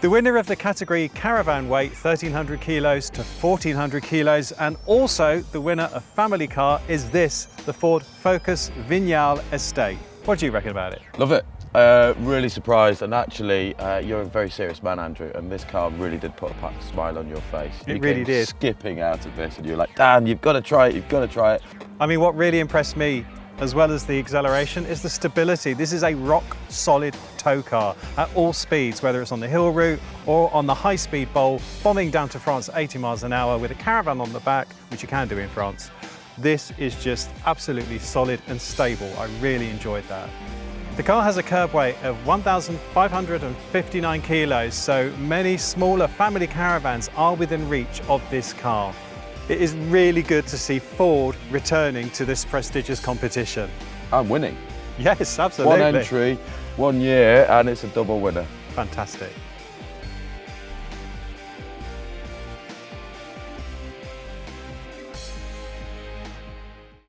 The winner of the category Caravan weight 1300 kilos to 1400 kilos, and also the winner of family car is this, the Ford Focus Vignale Estate. What do you reckon about it? Love it. Really surprised, and actually you're a very serious man, Andrew, and this car really did put a smile on your face. It really did. Skipping out of this and you're like, Dan, you've got to try it, you've got to try it. I mean, what really impressed me, as well as the acceleration, is the stability. This is a rock solid tow car at all speeds, whether it's on the hill route or on the high speed bowl, bombing down to France at 80 miles an hour with a Caravan on the back, which you can do in France. This is just absolutely solid and stable. I really enjoyed that. The car has a curb weight of 1,559 kilos, so many smaller family caravans are within reach of this car. It is really good to see Ford returning to this prestigious competition. I'm winning. Yes, absolutely. One entry, 1 year, and it's a double winner. Fantastic.